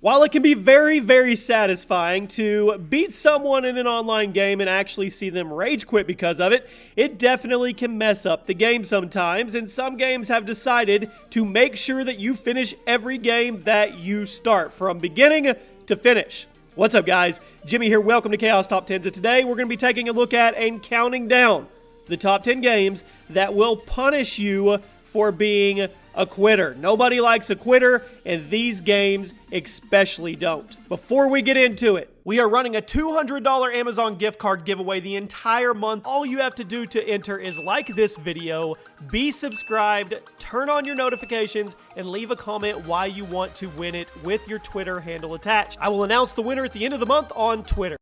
While it can be very, very satisfying to beat someone in an online game and actually see them rage quit because of it, it definitely can mess up the game sometimes, and some games have decided to make sure that you finish every game that you start, from beginning to finish. What's up, guys? Jimmy here. Welcome to Chaos Top 10s, and today we're going to be taking a look at and counting down the top 10 games that will punish you for being a quitter. Nobody likes a quitter, and these games especially don't. Before we get into it, we are running a $200 Amazon gift card giveaway the entire month. All you have to do to enter is like this video, be subscribed, turn on your notifications, and leave a comment why you want to win it with your Twitter handle attached. I will announce the winner at the end of the month on Twitter.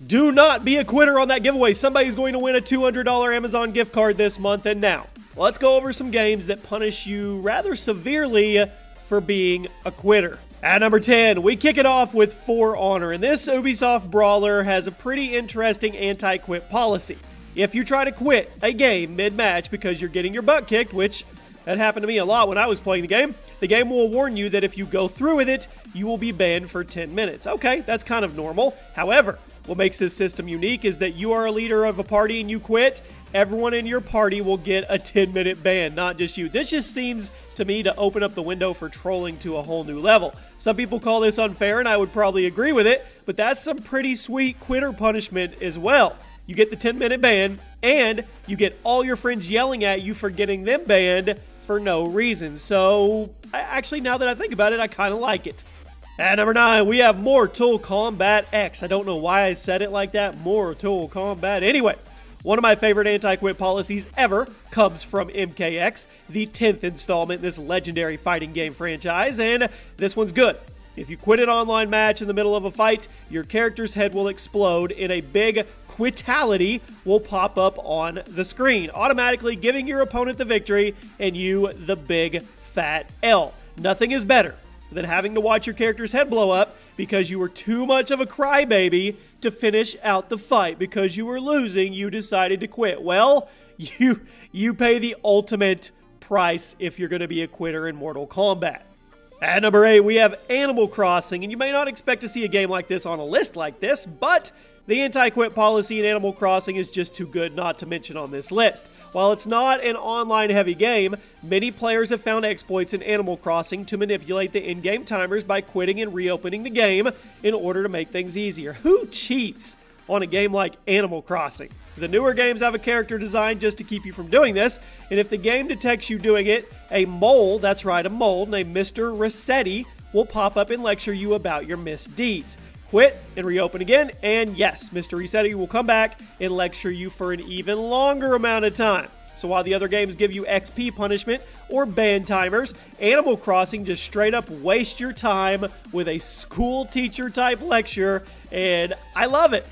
Do not be a quitter on that giveaway. Somebody's going to win a $200 Amazon gift card this month. And now, let's go over some games that punish you rather severely for being a quitter. At number 10, we kick it off with For Honor, and this Ubisoft brawler has a pretty interesting anti-quit policy. If you try to quit a game mid-match because you're getting your butt kicked, which that happened to me a lot when I was playing the game will warn you that if you go through with it, you will be banned for 10 minutes. Okay, that's kind of normal. However, what makes this system unique is that you are a leader of a party and you quit, everyone in your party will get a 10-minute ban, not just you. This just seems to me to open up the window for trolling to a whole new level. Some people call this unfair, and I would probably agree with it, but that's some pretty sweet quitter punishment as well. You get the 10-minute ban, and you get all your friends yelling at you for getting them banned for no reason. So, actually, now that I think about it, I kind of like it. At number 9, we have Mortal Kombat X. I don't know why I said it like that, Mortal Kombat. Anyway, one of my favorite anti-quit policies ever comes from MKX, the 10th installment in this legendary fighting game franchise, and this one's good. If you quit an online match in the middle of a fight, your character's head will explode and a big quitality will pop up on the screen, automatically giving your opponent the victory and you the big fat L. Nothing is better than having to watch your character's head blow up because you were too much of a crybaby to finish out the fight. Because you were losing, you decided to quit. Well, you pay the ultimate price if you're going to be a quitter in Mortal Kombat. At number 8, we have Animal Crossing, and you may not expect to see a game like this on a list like this, but the anti-quit policy in Animal Crossing is just too good not to mention on this list. While it's not an online-heavy game, many players have found exploits in Animal Crossing to manipulate the in-game timers by quitting and reopening the game in order to make things easier. Who cheats on a game like Animal Crossing? The newer games have a character designed just to keep you from doing this, and if the game detects you doing it, a mole, that's right, a mole named Mr. Rossetti, will pop up and lecture you about your misdeeds. Quit and reopen again, and yes, Mr. Rossetti will come back and lecture you for an even longer amount of time. So while the other games give you XP punishment or ban timers, Animal Crossing just straight up wastes your time with a school teacher type lecture, and I love it.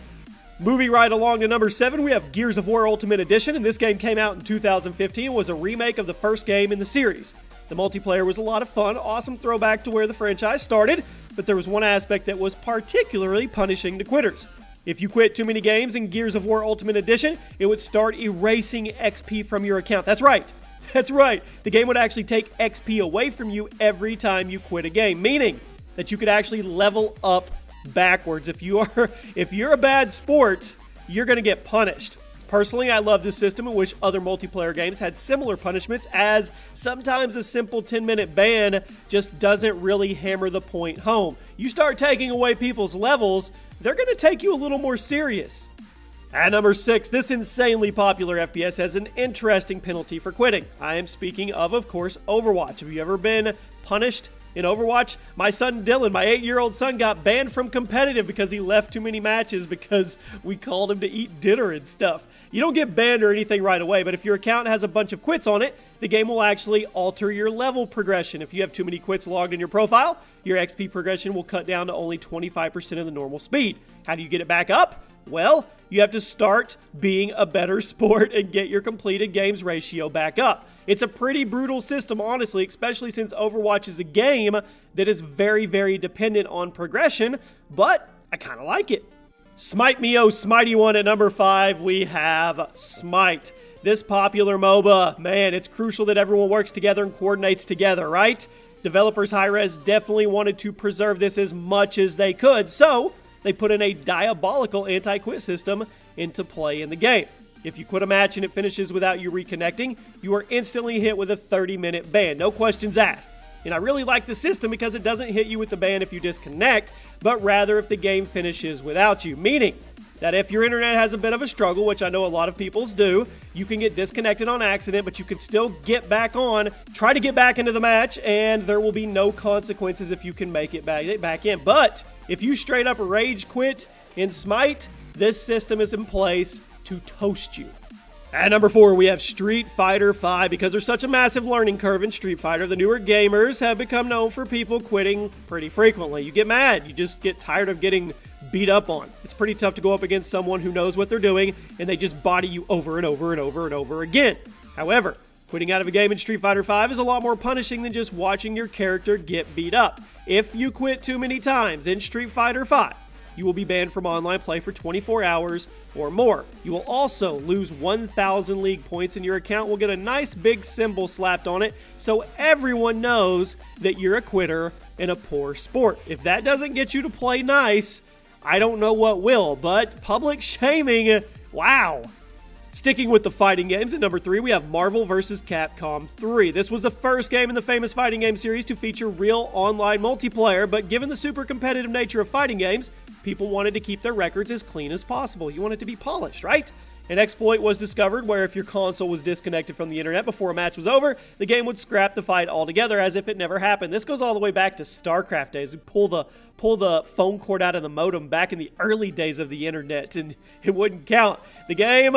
Moving right along to number 7, we have Gears of War Ultimate Edition, and this game came out in 2015 and was a remake of the first game in the series. The multiplayer was a lot of fun, awesome throwback to where the franchise started, but there was one aspect that was particularly punishing to quitters. If you quit too many games in Gears of War Ultimate Edition, it would start erasing XP from your account. That's right. That's right. The game would actually take XP away from you every time you quit a game, meaning that you could actually level up backwards. If you're a bad sport, you're going to get punished. Personally, I love this system in which other multiplayer games had similar punishments, as sometimes a simple 10-minute ban just doesn't really hammer the point home. You start taking away people's levels, they're going to take you a little more serious. At number 6, this insanely popular FPS has an interesting penalty for quitting. I am speaking of course, Overwatch. Have you ever been punished in Overwatch? My son Dylan, my 8-year-old son, got banned from competitive because he left too many matches because we called him to eat dinner and stuff. You don't get banned or anything right away, but if your account has a bunch of quits on it, the game will actually alter your level progression. If you have too many quits logged in your profile, your XP progression will cut down to only 25% of the normal speed. How do you get it back up? Well, you have to start being a better sport and get your completed games ratio back up. It's a pretty brutal system, honestly, especially since Overwatch is a game that is very, very dependent on progression, but I kind of like it. Smite me, oh Smitey one. At number 5, we have Smite. This popular MOBA, man, it's crucial that everyone works together and coordinates together, right? Developers Hi-Rez definitely wanted to preserve this as much as they could, so they put in a diabolical anti-quit system into play in the game. If you quit a match and it finishes without you reconnecting, you are instantly hit with a 30-minute ban, no questions asked. And I really like the system because it doesn't hit you with the ban if you disconnect, but rather if the game finishes without you, meaning that if your internet has a bit of a struggle, which I know a lot of people's do, you can get disconnected on accident, but you can still get back on, try to get back into the match, and there will be no consequences if you can make it back in. But if you straight up rage quit in Smite, this system is in place to toast you. At number 4, we have Street Fighter V. Because there's such a massive learning curve in Street Fighter, the newer gamers have become known for people quitting pretty frequently. You get mad, you just get tired of getting beat up on. It's pretty tough to go up against someone who knows what they're doing and they just body you over and over and over and over again. However, quitting out of a game in Street Fighter V is a lot more punishing than just watching your character get beat up. If you quit too many times in Street Fighter V, you will be banned from online play for 24 hours or more. You will also lose 1,000 league points and your account will get a nice big symbol slapped on it so everyone knows that you're a quitter and a poor sport. If that doesn't get you to play nice, I don't know what will, but public shaming, wow. Sticking with the fighting games, at number 3, we have Marvel vs. Capcom 3. This was the first game in the famous fighting game series to feature real online multiplayer, but given the super competitive nature of fighting games, people wanted to keep their records as clean as possible. You want it to be polished, right? An exploit was discovered where if your console was disconnected from the internet before a match was over, the game would scrap the fight altogether as if it never happened. This goes all the way back to StarCraft days. We pull the phone cord out of the modem back in the early days of the internet, and it wouldn't count. The game,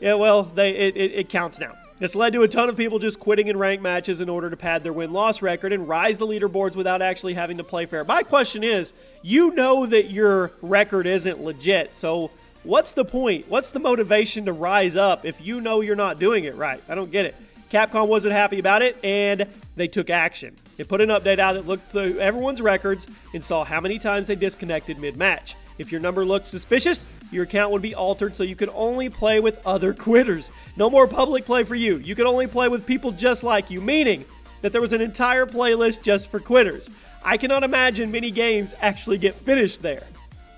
it counts now. This led to a ton of people just quitting in ranked matches in order to pad their win-loss record and rise the leaderboards without actually having to play fair. My question is, you know that your record isn't legit, so what's the point? What's the motivation to rise up if you know you're not doing it right? I don't get it. Capcom wasn't happy about it, and they took action. They put an update out that looked through everyone's records and saw how many times they disconnected mid-match. If your number looked suspicious, your account would be altered so you could only play with other quitters. No more public play for you. You could only play with people just like you, meaning that there was an entire playlist just for quitters. I cannot imagine many games actually get finished there.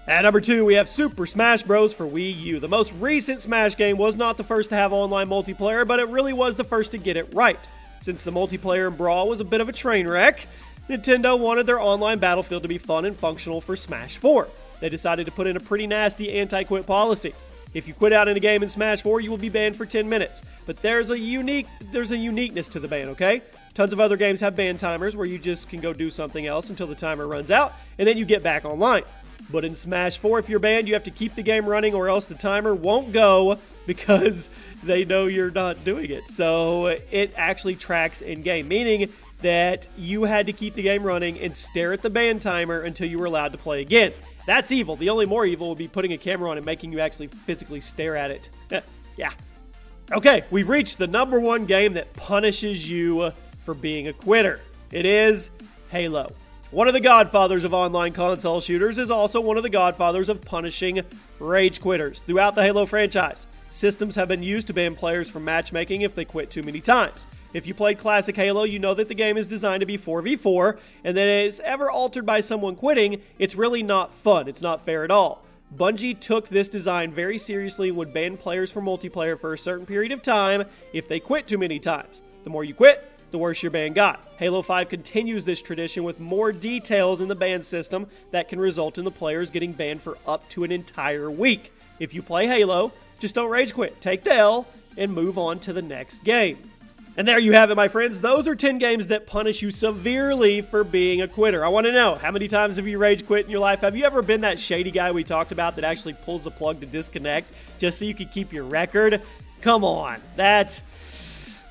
At number 2, we have Super Smash Bros. For Wii U. The most recent Smash game was not the first to have online multiplayer, but it really was the first to get it right. Since the multiplayer in Brawl was a bit of a train wreck, Nintendo wanted their online battlefield to be fun and functional for Smash 4. They decided to put in a pretty nasty anti-quit policy. If you quit out in a game in Smash 4, you will be banned for 10 minutes. But there's a uniqueness to the ban, okay? Tons of other games have ban timers where you just can go do something else until the timer runs out, and then you get back online. But in Smash 4, if you're banned, you have to keep the game running or else the timer won't go because they know you're not doing it. So it actually tracks in-game, meaning that you had to keep the game running and stare at the ban timer until you were allowed to play again. That's evil. The only more evil would be putting a camera on and making you actually physically stare at it. Yeah. Okay, we've reached the number 1 game that punishes you for being a quitter. It is Halo. One of the godfathers of online console shooters is also one of the godfathers of punishing rage quitters. Throughout the Halo franchise, systems have been used to ban players from matchmaking if they quit too many times. If you played classic Halo, you know that the game is designed to be 4v4, and that if it's ever altered by someone quitting, it's really not fun. It's not fair at all. Bungie took this design very seriously and would ban players from multiplayer for a certain period of time if they quit too many times. The more you quit, the worse your ban got. Halo 5 continues this tradition with more details in the ban system that can result in the players getting banned for up to an entire week. If you play Halo, just don't rage quit. Take the L and move on to the next game. And there you have it, my friends. Those are 10 games that punish you severely for being a quitter. I want to know, how many times have you rage quit in your life? Have you ever been that shady guy we talked about that actually pulls the plug to disconnect just so you can keep your record? Come on.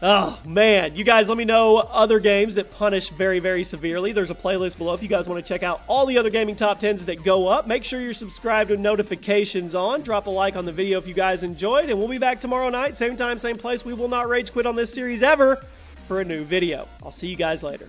Oh, man. You guys let me know other games that punish very, very severely. There's a playlist below if you guys want to check out all the other gaming top 10s that go up. Make sure you're subscribed with notifications on. Drop a like on the video if you guys enjoyed. And we'll be back tomorrow night. Same time, same place. We will not rage quit on this series ever for a new video. I'll see you guys later.